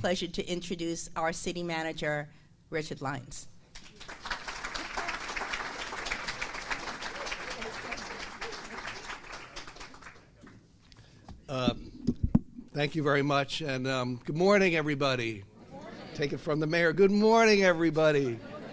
pleasure to introduce our city manager, Richard Lyons. Thank you very much, and good morning, everybody. Good morning. Take it from the mayor. Good morning, everybody. Good morning.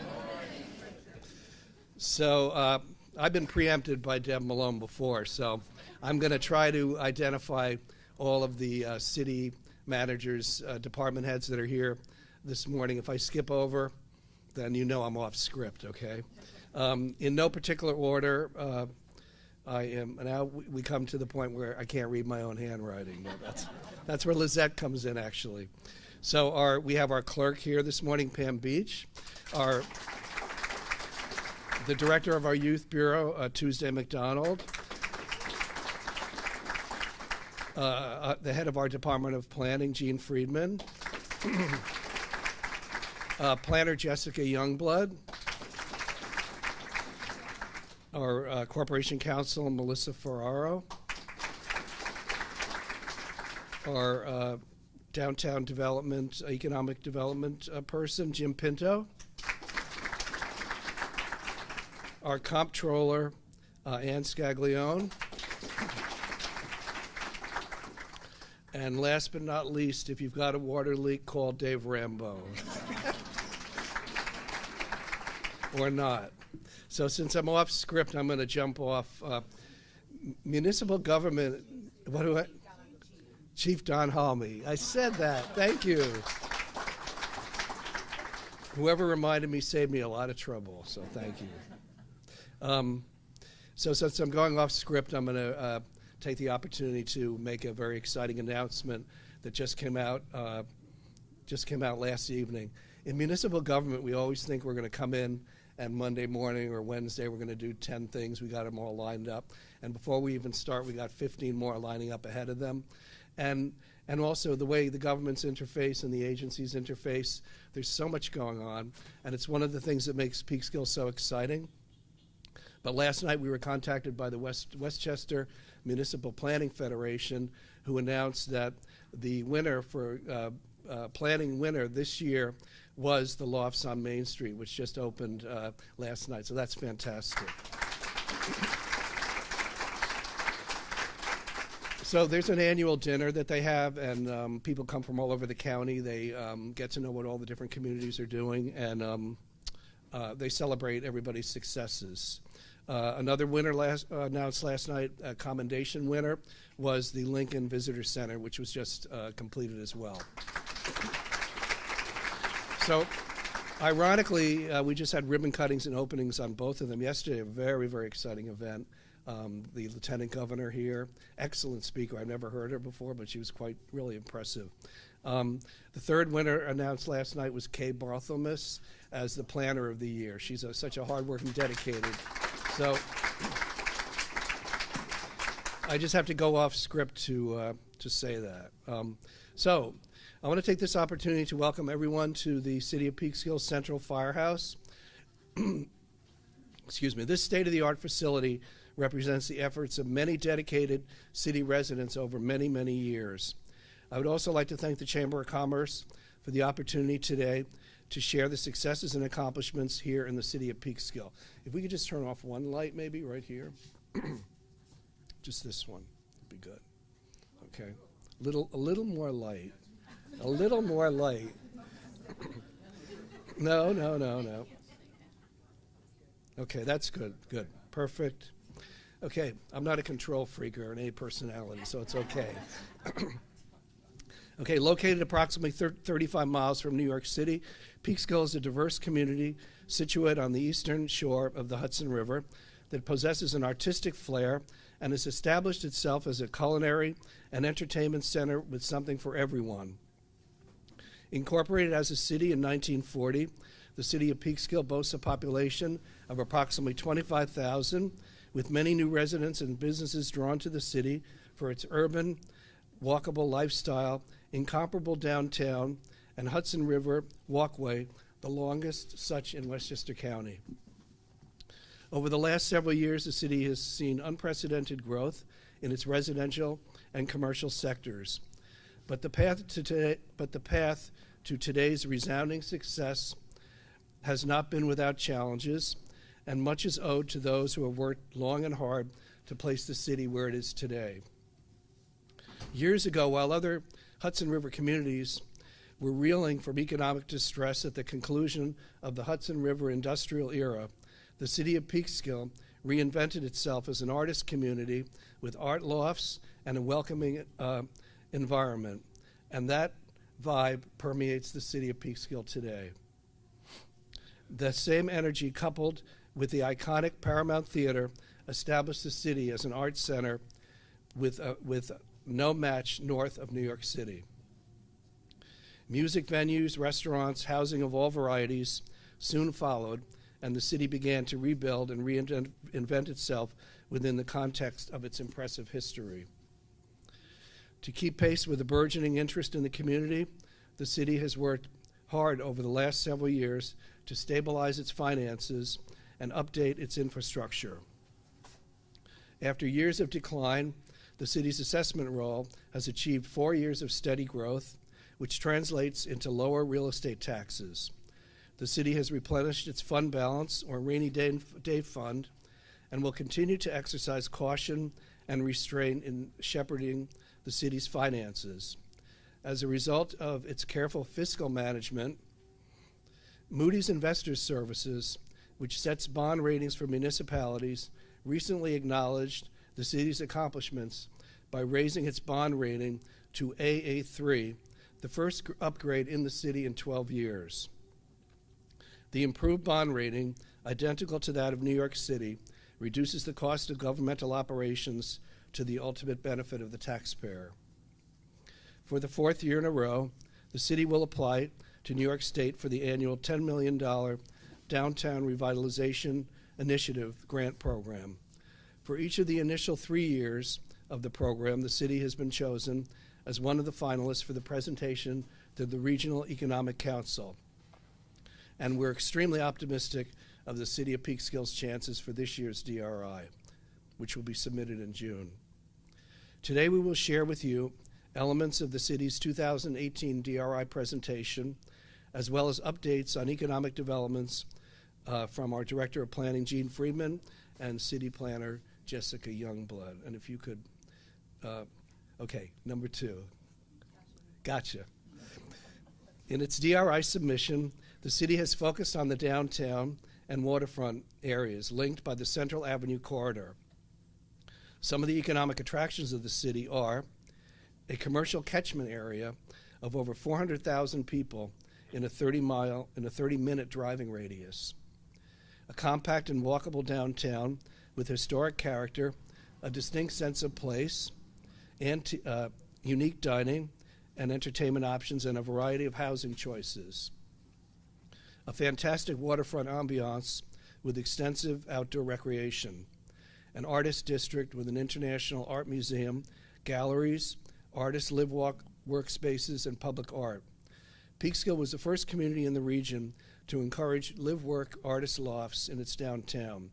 So I've been preempted by Deb Malone before, so I'm going to try to identify all of the city managers, department heads that are here this morning. If I skip over, then you know I'm off script, okay? In no particular order, now we come to the point where I can't read my own handwriting. That's where Lizette comes in, actually. So we have our clerk here this morning, Pam Beach. The director of our youth bureau, Tuesday McDonald. The head of our Department of Planning, Gene Friedman. Planner Jessica Youngblood. Our Corporation Counsel, Melissa Ferraro. Our Downtown Development, Economic Development person, Jim Pinto. Our Comptroller, Ann Scaglione. And last but not least, if you've got a water leak, call Dave Rambo. Or not. So since I'm off script, I'm going to jump off. Municipal government, Chief Don Halmy. I said that. Thank you. Whoever reminded me saved me a lot of trouble, so thank you. So since I'm going off script, I'm going to take the opportunity to make a very exciting announcement that just came out last evening. In municipal government, we always think we're going to come in and Monday morning or Wednesday we're going to do 10 things. We got them all lined up. And before we even start, we got 15 more lining up ahead of them. And also the way the governments interface and the agencies interface, there's so much going on. And it's one of the things that makes Peekskill so exciting. But last night we were contacted by the Westchester Municipal Planning Federation, who announced that the winner for planning winner this year was the Lofts on Main Street, which just opened last night. So that's fantastic. So there's an annual dinner that they have, and people come from all over the county. They get to know what all the different communities are doing, and they celebrate everybody's successes. Another winner announced last night, a commendation winner, was the Lincoln Visitor Center, which was just completed as well. So, ironically, we just had ribbon cuttings and openings on both of them yesterday. A very, very exciting event. The lieutenant governor here, excellent speaker. I've never heard her before, but she was really impressive. The third winner announced last night was Kay Barthelmess as the planner of the year. She's such a hardworking, dedicated. So I just have to go off script to say that. So I want to take this opportunity to welcome everyone to the City of Peekskill Central Firehouse. Excuse me. This state-of-the-art facility represents the efforts of many dedicated city residents over many, many years. I would also like to thank the Chamber of Commerce for the opportunity today to share the successes and accomplishments here in the City of Peekskill. If we could just turn off one light maybe right here. Just this one would be good. Okay. A little more light. A little more light. No. Okay, that's good. Good. Perfect. Okay, I'm not a control freak or an A personality, so it's okay. Okay, located approximately 35 miles from New York City, Peekskill is a diverse community situated on the eastern shore of the Hudson River that possesses an artistic flair and has established itself as a culinary and entertainment center with something for everyone. Incorporated as a city in 1940, the City of Peekskill boasts a population of approximately 25,000, with many new residents and businesses drawn to the city for its urban, walkable lifestyle, incomparable downtown, and Hudson River walkway, the longest such in Westchester County. Over the last several years, the city has seen unprecedented growth in its residential and commercial sectors. But the path to today's resounding success has not been without challenges, and much is owed to those who have worked long and hard to place the city where it is today. Years ago, while other Hudson River communities were reeling from economic distress at the conclusion of the Hudson River industrial era, the city of Peekskill reinvented itself as an artist community with art lofts and a welcoming environment, and that vibe permeates the city of Peekskill today. The same energy, coupled with the iconic Paramount Theater, established the city as an arts center with no match north of New York City. Music venues, restaurants, housing of all varieties soon followed, and the city began to rebuild and reinvent itself within the context of its impressive history. To keep pace with the burgeoning interest in the community, the city has worked hard over the last several years to stabilize its finances and update its infrastructure. After years of decline, the city's assessment roll has achieved 4 years of steady growth, which translates into lower real estate taxes. The city has replenished its fund balance, or rainy day fund, and will continue to exercise caution and restraint in shepherding the city's finances. As a result of its careful fiscal management, Moody's Investors Services, which sets bond ratings for municipalities, recently acknowledged the city's accomplishments by raising its bond rating to AA3, the first upgrade in the city in 12 years. The improved bond rating, identical to that of New York City, reduces the cost of governmental operations to the ultimate benefit of the taxpayer. For the 4th year in a row, the city will apply to New York State for the annual $10 million Downtown Revitalization Initiative grant program. For each of the initial 3 years of the program, the city has been chosen as one of the finalists for the presentation to the Regional Economic Council. And we're extremely optimistic of the city of Peekskill's chances for this year's DRI, which will be submitted in June. Today we will share with you elements of the city's 2018 DRI presentation, as well as updates on economic developments from our Director of Planning, Gene Friedman, and City Planner, Jessica Youngblood. And if you could, okay, number 2. Gotcha. In its DRI submission, the city has focused on the downtown and waterfront areas linked by the Central Avenue corridor. Some of the economic attractions of the city are a commercial catchment area of over 400,000 people in a 30-minute driving radius, a compact and walkable downtown with historic character, a distinct sense of place, and unique dining and entertainment options, and a variety of housing choices. A fantastic waterfront ambiance with extensive outdoor recreation, an artist district with an international art museum, galleries, artist live-walk workspaces, and public art. Peekskill was the first community in the region to encourage live-work artist lofts in its downtown.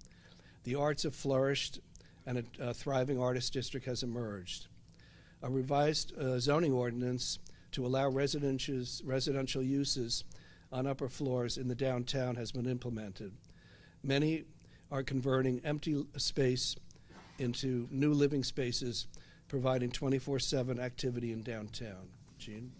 The arts have flourished, and a thriving artist district has emerged. A revised zoning ordinance to allow residential uses on upper floors in the downtown has been implemented. Many are converting empty space into new living spaces, providing 24/7 activity in downtown. Gene?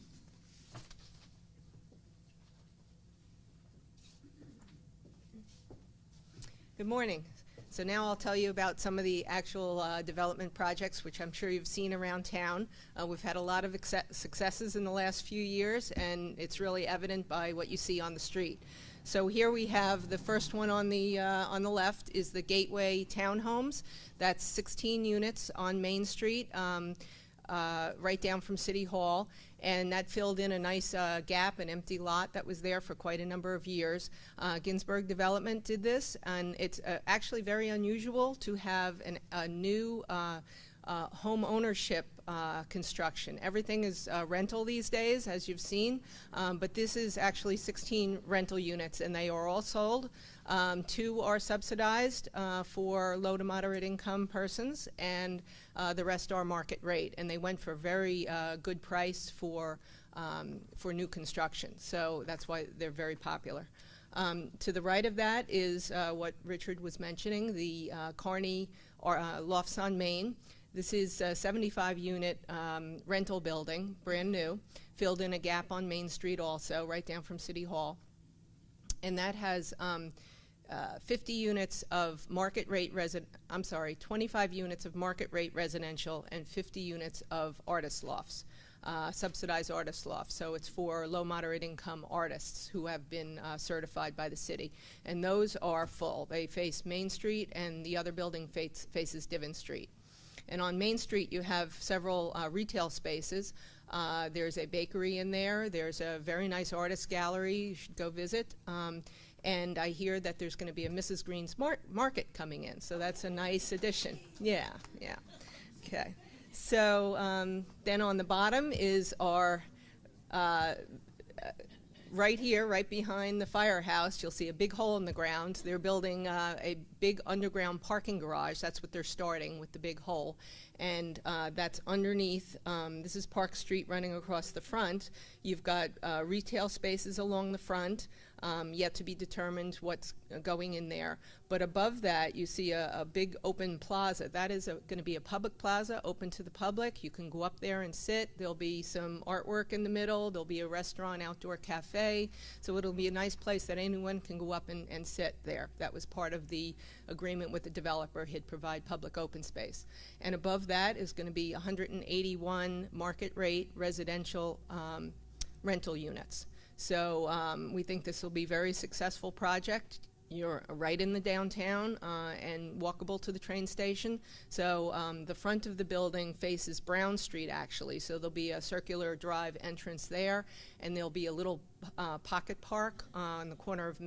Good morning. So now I'll tell you about some of the actual development projects, which I'm sure you've seen around town. We've had a lot of successes in the last few years, and it's really evident by what you see on the street. So here we have the first one on the left is the Gateway Townhomes. That's 16 units on Main Street, right down from City Hall, and that filled in a nice gap, an empty lot that was there for quite a number of years. Ginsberg Development did this, and it's actually very unusual to have a new home ownership construction. Everything is rental these days, as you've seen, but this is actually 16 rental units, and they are all sold. 2 are subsidized for low to moderate income persons, and the rest are market rate, and they went for a very good price for new construction, so that's why they're very popular. To the right of that is what Richard was mentioning, the Kearney Lofts on Main. This is a 75-unit rental building, brand new, filled in a gap on Main Street also, right down from City Hall. And that has 50 units of market rate 25 units of market rate residential and 50 units of artist lofts, subsidized artist lofts. So it's for low moderate income artists who have been certified by the city. And those are full. They face Main Street, and the other building faces Diven Street. And on Main Street, you have several retail spaces. There's a bakery in there. There's a very nice artist gallery. You should go visit. And I hear that there's going to be a Mrs. Green's Market coming in. So that's a nice addition. Yeah, yeah. Okay. So then on the bottom is our right here, right behind the Firehouse, you'll see a big hole in the ground. They're building a big underground parking garage. That's what they're starting with, the big hole. And that's underneath. This is Park Street running across the front. You've got retail spaces along the front, yet to be determined what's going in there. But above that, you see a big open plaza. That is going to be a public plaza, open to the public. You can go up there and sit. There'll be some artwork in the middle. There'll be a restaurant, outdoor cafe. So it'll be a nice place that anyone can go up and sit there. That was part of the agreement with the developer. He'd provide public open space. And above that is going to be 181 market rate residential rental units. So we think this will be a very successful project. You're right in the downtown and walkable to the train station. So the front of the building faces Brown Street, actually. So there'll be a circular drive entrance there, and there'll be a little pocket park on the corner of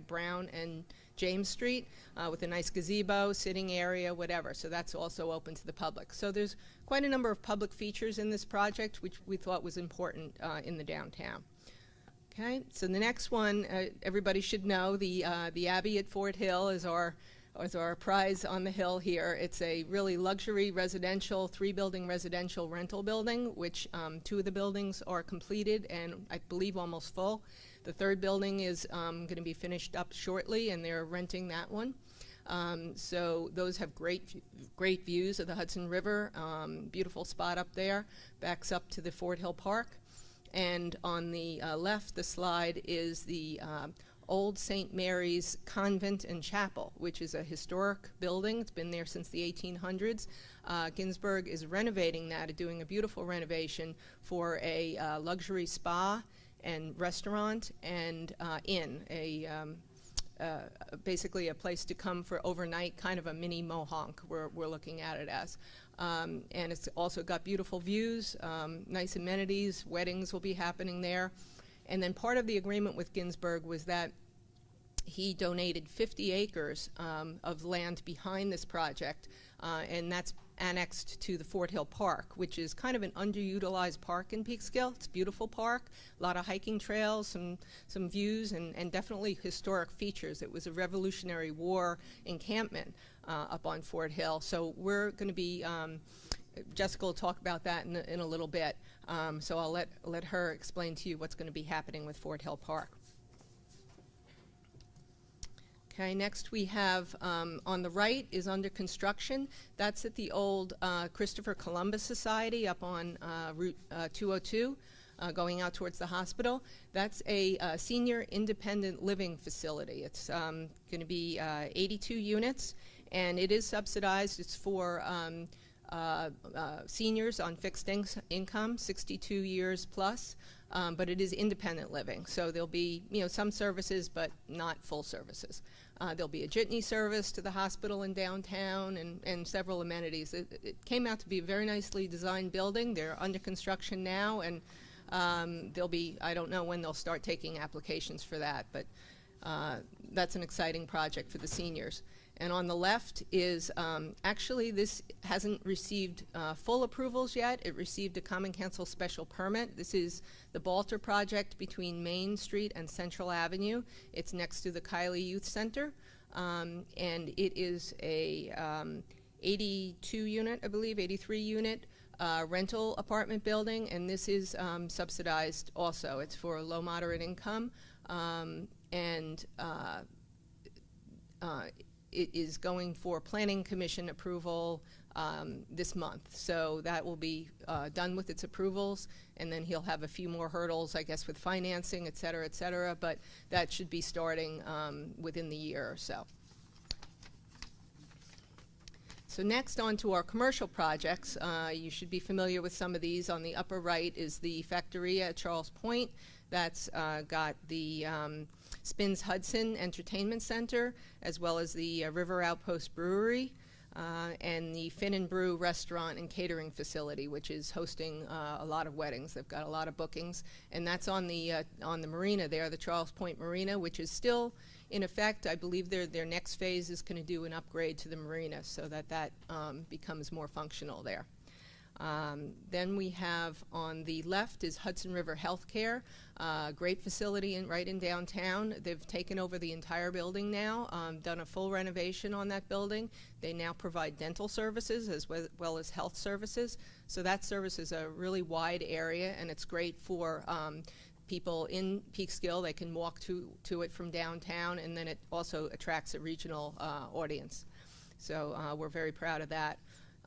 Brown and James Street with a nice gazebo, sitting area, whatever. So that's also open to the public. So there's quite a number of public features in this project, which we thought was important in the downtown. Okay, so the next one, everybody should know, the Abbey at Fort Hill is our prize on the hill here. It's a really luxury residential, 3-building residential rental building, which 2 of the buildings are completed and I believe almost full. The 3rd building is going to be finished up shortly, and they're renting that one. So those have great views of the Hudson River, beautiful spot up there, backs up to the Fort Hill Park. And on the left, the slide is the old St. Mary's Convent and Chapel, which is a historic building. It's been there since the 1800s. Ginsburg is renovating that, doing a beautiful renovation for a luxury spa and restaurant and inn, basically a place to come for overnight, kind of a mini Mohonk, we're looking at it as. And it's also got beautiful views, nice amenities, weddings will be happening there. And then part of the agreement with Ginsburg was that he donated 50 acres of land behind this project, and that's annexed to the Fort Hill Park, which is kind of an underutilized park in Peekskill. It's a beautiful park, a lot of hiking trails, some views, and definitely historic features. It was a Revolutionary War encampment up on Fort Hill. So we're going to be, Jessica will talk about that in a little bit. So I'll let her explain to you what's going to be happening with Fort Hill Park. Okay, next we have on the right is under construction. That's at the old Christopher Columbus Society up on Route 202, going out towards the hospital. That's a senior independent living facility. It's going to be 82 units, and it is subsidized. It's for seniors on fixed income, 62 years plus. But it is independent living, so there'll be some services, but not full services. There'll be a jitney service to the hospital in downtown and several amenities. It came out to be a very nicely designed building. They're under construction now, and they'll be, I don't know when they'll start taking applications for that, but that's an exciting project for the seniors. And on the left is, actually this hasn't received full approvals yet. It received a Common Council special permit. This is the Balter Project between Main Street and Central Avenue. It's next to the Kiley Youth Center. And it is a 82 unit, I believe, 83 unit rental apartment building, and this is subsidized also. It's for low moderate income, and it is going for Planning Commission approval this month. So that will be done with its approvals, and then he'll have a few more hurdles, I guess, with financing, et cetera, but that should be starting within the year or so. So next on to our commercial projects. You should be familiar with some of these. On the upper right is the Factoria at Charles Point. That's got the Spins Hudson Entertainment Center, as well as the River Outpost Brewery, and the Fin and Brew restaurant and catering facility, which is hosting a lot of weddings. They've got a lot of bookings, and that's on the marina there, the Charles Point Marina, which is still in effect. I believe their next phase is going to do an upgrade to the marina so that becomes more functional there. Then we have on the left is Hudson River Healthcare, great facility right in downtown. They've taken over the entire building now, done a full renovation on that building. They now provide dental services as well as health services. So that service is a really wide area, and it's great for people in Peekskill. They can walk to it from downtown, and then it also attracts a regional audience. So we're very proud of that.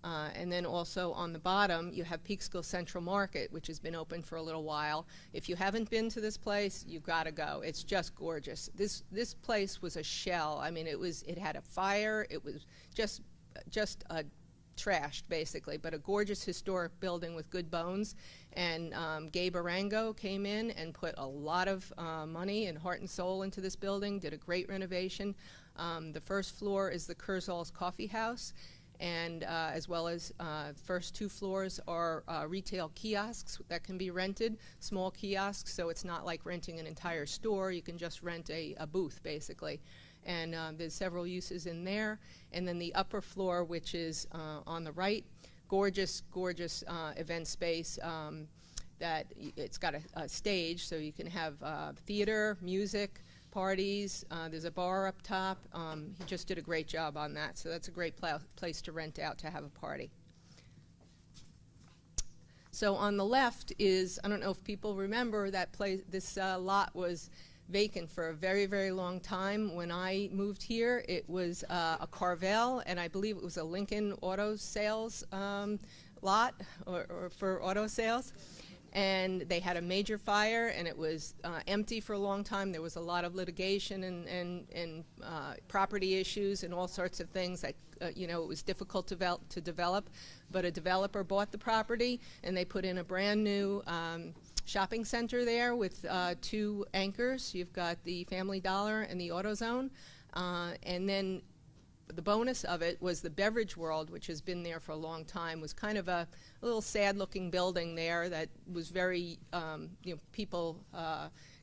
And then also on the bottom, you have Peekskill Central Market, which has been open for a little while. If you haven't been to this place, you've got to go. It's just gorgeous. This place was a shell. I mean, it had a fire. It was just trashed, basically, but a gorgeous historic building with good bones. And Gabe Arango came in and put a lot of money and heart and soul into this building, did a great renovation. The first floor is the Kurzal's Coffee House, and as well as first two floors are retail kiosks that can be rented, small kiosks, so it's not like renting an entire store. You can just rent a booth, basically. And there's several uses in there. And then the upper floor, which is on the right, gorgeous event space that it's got a stage, so you can have theater, music, parties. There's a bar up top. He just did a great job on that, so that's a great place to rent out to have a party. So on the left is, I don't know if people remember that place, this lot was vacant for a very, very long time. When I moved here, it was a Carvel, and I believe it was a Lincoln auto sales lot or for auto sales. And they had a major fire, and it was empty for a long time. There was a lot of litigation and property issues and all sorts of things that, it was difficult to develop. But a developer bought the property, and they put in a brand new shopping center there with two anchors. You've got the Family Dollar and the AutoZone. And then the bonus of it was the Beverage World, which has been there for a long time, was kind of a little sad-looking building there that was very, people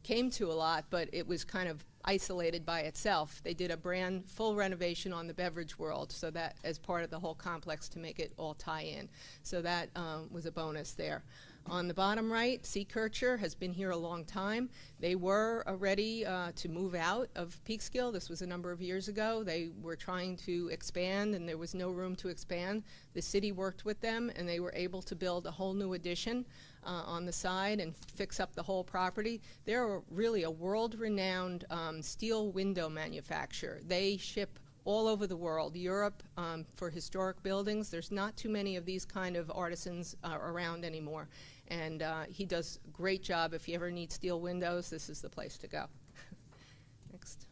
came to a lot, but it was kind of isolated by itself. They did a full renovation on the Beverage World, so that as part of the whole complex to make it all tie in. So that was a bonus there. On the bottom right, Sea Kircher has been here a long time. They were ready to move out of Peekskill. This was a number of years ago. They were trying to expand, and there was no room to expand. The city worked with them, and they were able to build a whole new addition on the side and fix up the whole property. They're really a world-renowned steel window manufacturer. They ship all over the world, Europe, for historic buildings. There's not too many of these kind of artisans around anymore. And he does a great job. If you ever need steel windows, this is the place to go. Next.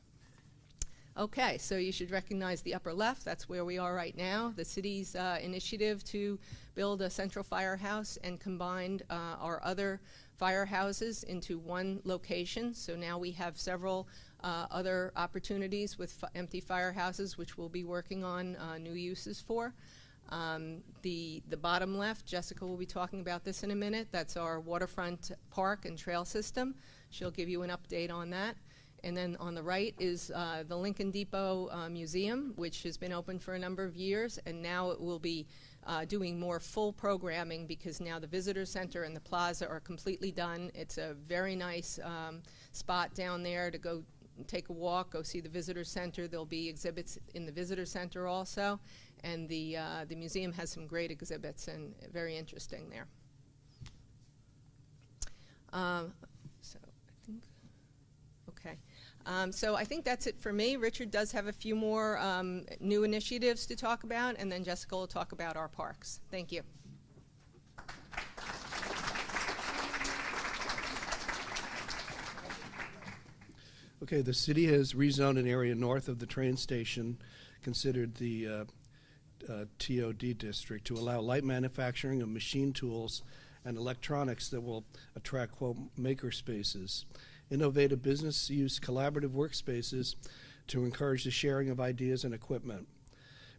Okay, so you should recognize the upper left. That's where we are right now. The city's initiative to build a central firehouse and combined our other firehouses into one location. So now we have several other opportunities with empty firehouses, which we'll be working on new uses for. The bottom left, Jessica will be talking about this in a minute. That's our waterfront park and trail system. She'll give you an update on that. And then on the right is the Lincoln Depot Museum, which has been open for a number of years, and now it will be doing more full programming because now the visitor center and the plaza are completely done. It's a very nice spot down there to go take a walk, go see the visitor center. There'll be exhibits in the visitor center also, and the museum has some great exhibits and very interesting there. So I think, okay. So I think that's it for me. Richard does have a few more new initiatives to talk about, and then Jessica will talk about our parks. Thank you. Okay, the city has rezoned an area north of the train station, considered the TOD district, to allow light manufacturing of machine tools and electronics that will attract, quote, maker spaces, innovative business use collaborative workspaces to encourage the sharing of ideas and equipment.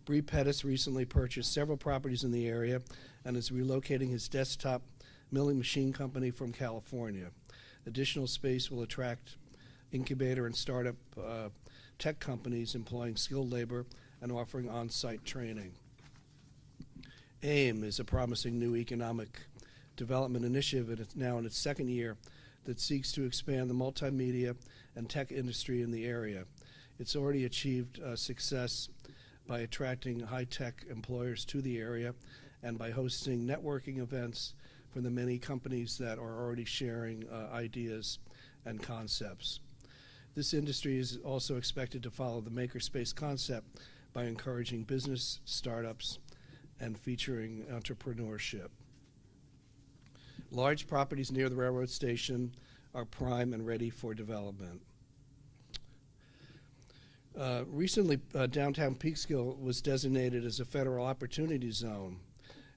Bree Pettis recently purchased several properties in the area and is relocating his desktop milling machine company from California. Additional space will attract incubator and startup tech companies employing skilled labor and offering on-site training. AIM is a promising new economic development initiative, and it's now in its second year, that seeks to expand the multimedia and tech industry in the area. It's already achieved success by attracting high-tech employers to the area and by hosting networking events for the many companies that are already sharing ideas and concepts. This industry is also expected to follow the makerspace concept by encouraging business startups and featuring entrepreneurship. Large properties near the railroad station are prime and ready for development. Recently, downtown Peekskill was designated as a federal opportunity zone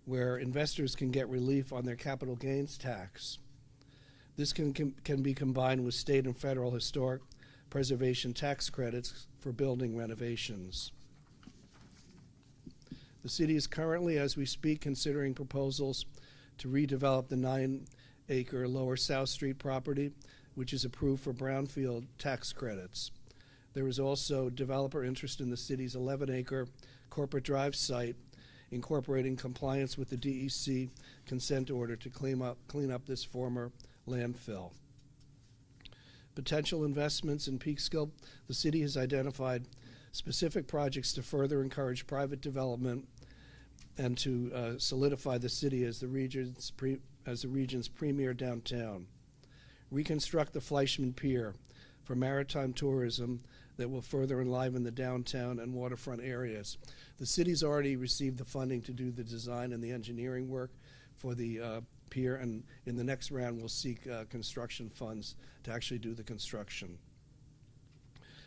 where investors can get relief on their capital gains tax. This can be combined with state and federal historic preservation tax credits for building renovations. The city is currently, as we speak, considering proposals to redevelop the 9-acre Lower South Street property, which is approved for brownfield tax credits. There is also developer interest in the city's 11-acre Corporate Drive site, incorporating compliance with the DEC consent order to clean up this former landfill. Potential investments in Peekskill: the city has identified specific projects to further encourage private development and to solidify the city as the region's premier downtown. Reconstruct the Fleischman Pier for maritime tourism that will further enliven the downtown and waterfront areas. The city's already received the funding to do the design and the engineering work for the pier, and in the next round we'll seek construction funds to actually do the construction.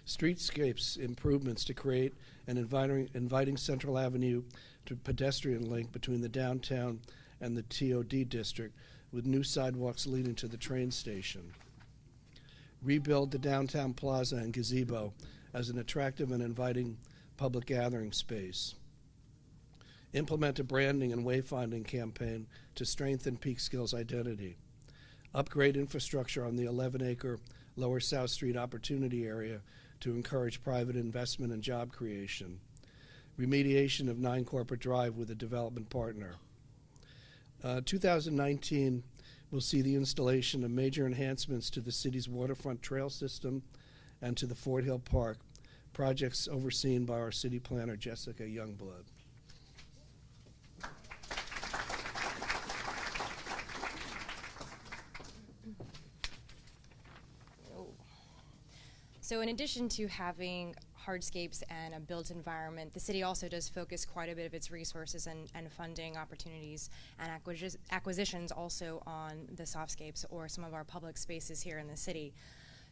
Streetscapes improvements to create an inviting Central Avenue to pedestrian link between the downtown and the TOD district, with new sidewalks leading to the train station. Rebuild the downtown plaza and gazebo as an attractive and inviting public gathering space. Implement a branding and wayfinding campaign to strengthen Peekskill's identity. Upgrade infrastructure on the 11-acre Lower South Street opportunity area to encourage private investment and job creation. Remediation of 9 Corporate Drive with a development partner. 2019 will see the installation of major enhancements to the city's waterfront trail system and to the Fort Hill Park, projects overseen by our city planner, Jessica Youngblood. So in addition to having hardscapes and a built environment, the city also does focus quite a bit of its resources and funding opportunities and acquisitions also on the softscapes or some of our public spaces here in the city.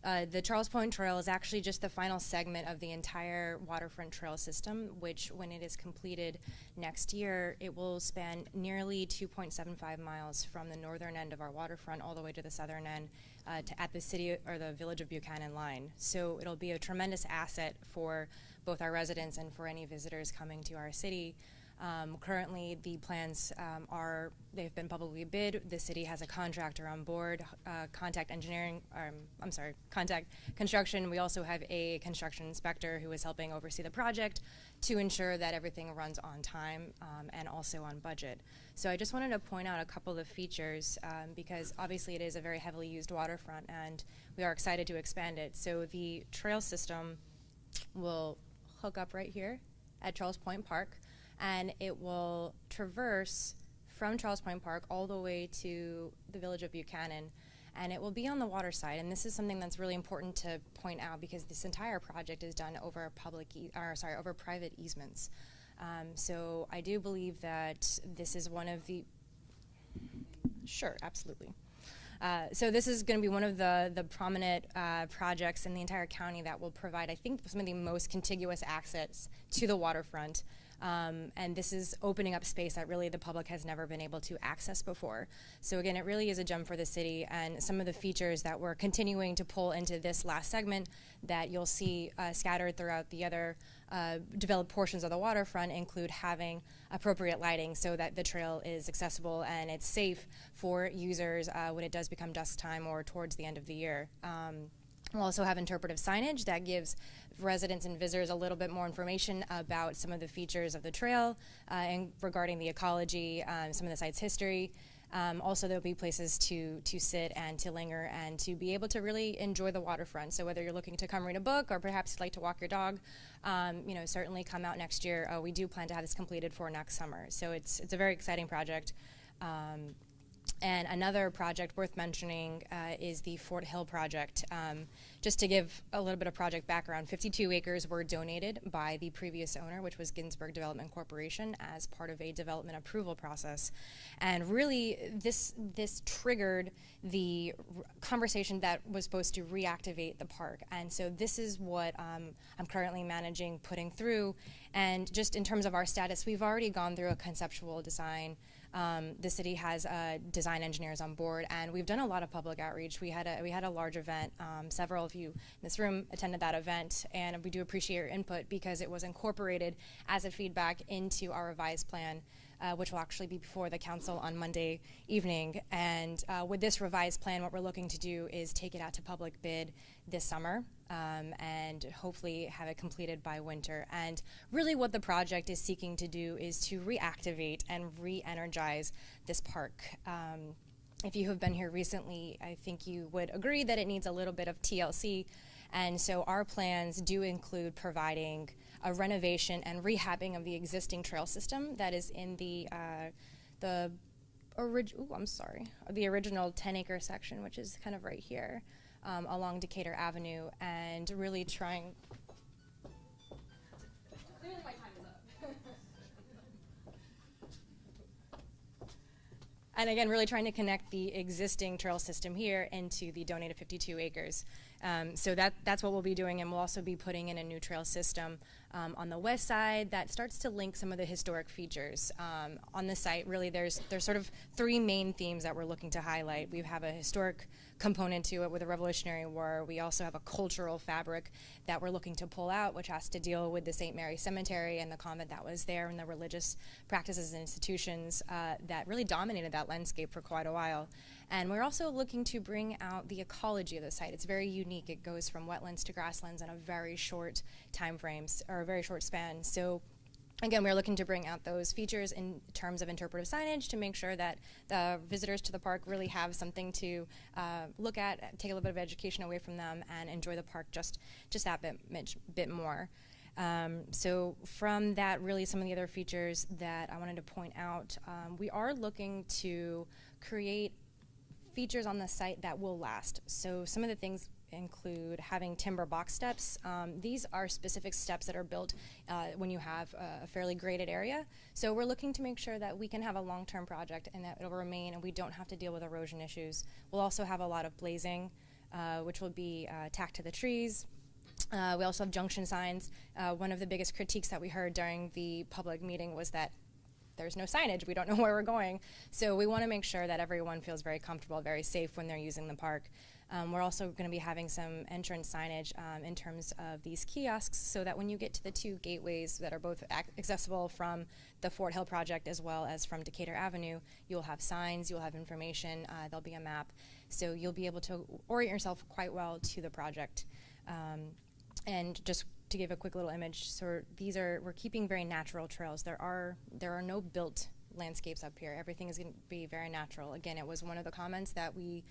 The Charles Point Trail is actually just the final segment of the entire waterfront trail system, which when it is completed next year, it will span nearly 2.75 miles from the northern end of our waterfront all the way to the southern end at the city or the Village of Buchanan line. So it'll be a tremendous asset for both our residents and for any visitors coming to our city. Currently, the plans they've been publicly bid. The city has a contractor on board, Contact Construction. We also have a construction inspector who is helping oversee the project to ensure that everything runs on time and also on budget. So I just wanted to point out a couple of features because obviously it is a very heavily used waterfront and we are excited to expand it. So the trail system will hook up right here at Charles Point Park, and it will traverse from Charles Point Park all the way to the village of Buchanan, and it will be on the water side. And this is something that's really important to point out because this entire project is done over over private easements. So I do believe that this is one of the sure, absolutely. So this is going to be one of the prominent projects in the entire county that will provide, I think, some of the most contiguous access to the waterfront. And this is opening up space that really the public has never been able to access before. So again, it really is a gem for the city, and some of the features that we're continuing to pull into this last segment that you'll see scattered throughout the other developed portions of the waterfront include having appropriate lighting so that the trail is accessible and it's safe for users when it does become dusk time or towards the end of the year. We'll also have interpretive signage that gives residents and visitors a little bit more information about some of the features of the trail and regarding the ecology, some of the site's history. Also, there'll be places to sit and to linger and to be able to really enjoy the waterfront. So whether you're looking to come read a book or perhaps you'd like to walk your dog, certainly come out next year. We do plan to have this completed for next summer. So it's a very exciting project. And another project worth mentioning is the Fort Hill project. Just to give a little bit of project background, 52 acres were donated by the previous owner, which was Ginsberg Development Corporation, as part of a development approval process. And really, this triggered the conversation that was supposed to reactivate the park. And so this is what I'm currently managing putting through. And just in terms of our status, we've already gone through a conceptual design. The city has design engineers on board, and we've done a lot of public outreach. We had a large event. Several of you in this room attended that event, and we do appreciate your input because it was incorporated as a feedback into our revised plan, which will actually be before the council on Monday evening. And with this revised plan, what we're looking to do is take it out to public bid this summer and hopefully have it completed by winter. And really what the project is seeking to do is to reactivate and re-energize this park. If you have been here recently, I think you would agree that it needs a little bit of TLC. And so our plans do include providing a renovation and rehabbing of the existing trail system that is in the original 10-acre section, which is kind of right here along Decatur Avenue, and really trying. Clearly, my time is up. And again, really trying to connect the existing trail system here into the donated 52 acres. So that's what we'll be doing, and we'll also be putting in a new trail system on the west side that starts to link some of the historic features. On the site, really, there's sort of three main themes that we're looking to highlight. We have a historic component to it with the Revolutionary War. We also have a cultural fabric that we're looking to pull out, which has to deal with the St. Mary Cemetery and the convent that was there and the religious practices and institutions that really dominated that landscape for quite a while. And we're also looking to bring out the ecology of the site. It's very unique. It goes from wetlands to grasslands in a very short time frames, or a very short span. So again, we're looking to bring out those features in terms of interpretive signage to make sure that the visitors to the park really have something to look at, take a little bit of education away from them, and enjoy the park just that bit more. So from that, really some of the other features that I wanted to point out, we are looking to create features on the site that will last. So some of the things include having timber box steps. These are specific steps that are built when you have a fairly graded area. So we're looking to make sure that we can have a long-term project and that it'll remain and we don't have to deal with erosion issues. We'll also have a lot of blazing, which will be tacked to the trees. We also have junction signs. One of the biggest critiques that we heard during the public meeting was that there's no signage, we don't know where we're going. So we want to make sure that everyone feels very comfortable, very safe when they're using the park. We're also going to be having some entrance signage in terms of these kiosks so that when you get to the two gateways that are both accessible from the Fort Hill project as well as from Decatur Avenue, you'll have signs, you'll have information, there'll be a map. So you'll be able to orient yourself quite well to the project. And just to give a quick little image, so we're keeping very natural trails. There are no built landscapes up here. Everything is going to be very natural. Again, it was one of the comments that we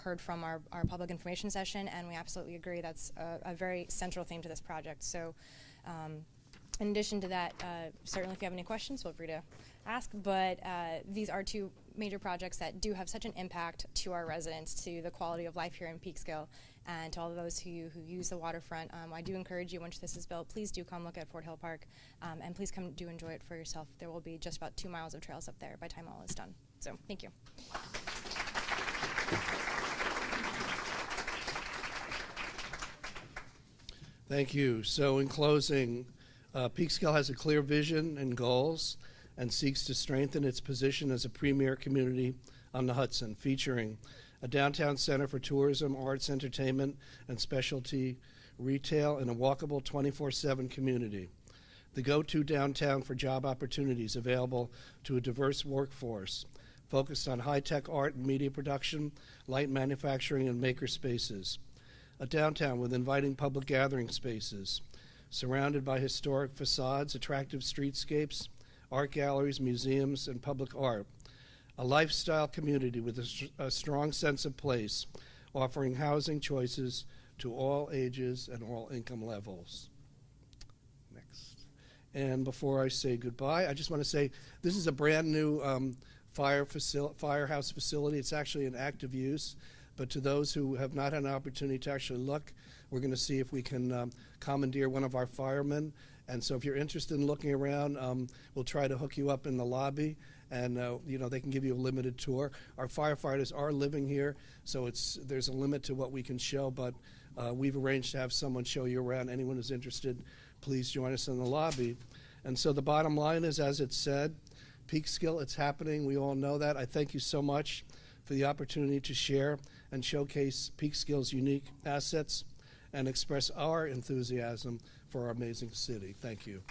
heard from our public information session, and we absolutely agree that's a very central theme to this project. So in addition to that, certainly if you have any questions, feel free to ask, but these are two major projects that do have such an impact to our residents, to the quality of life here in Peekskill, and to all of those who use the waterfront. I do encourage you, once this is built, please do come look at Fort Hill Park, and please come do enjoy it for yourself. There will be just about 2 miles of trails up there by the time all is done. So, thank you. Thank you. So in closing, Peekskill has a clear vision and goals and seeks to strengthen its position as a premier community on the Hudson, featuring a downtown center for tourism, arts, entertainment, and specialty retail in a walkable 24/7 community. The go-to downtown for job opportunities available to a diverse workforce, focused on high-tech art and media production, light manufacturing, and maker spaces. A downtown with inviting public gathering spaces, surrounded by historic facades, attractive streetscapes, art galleries, museums, and public art. A lifestyle community with a strong sense of place, offering housing choices to all ages and all income levels. Next. And before I say goodbye, I just want to say this is a brand new firehouse facility. It's actually in active use. But to those who have not had an opportunity to actually look, we're going to see if we can commandeer one of our firemen. And so if you're interested in looking around, we'll try to hook you up in the lobby, and they can give you a limited tour. Our firefighters are living here, so there's a limit to what we can show, but we've arranged to have someone show you around. Anyone who's interested, please join us in the lobby. And so the bottom line is, as it said, Peekskill, it's happening. We all know that. I thank you so much for the opportunity to share and showcase Peekskill's unique assets and express our enthusiasm for our amazing city. Thank you.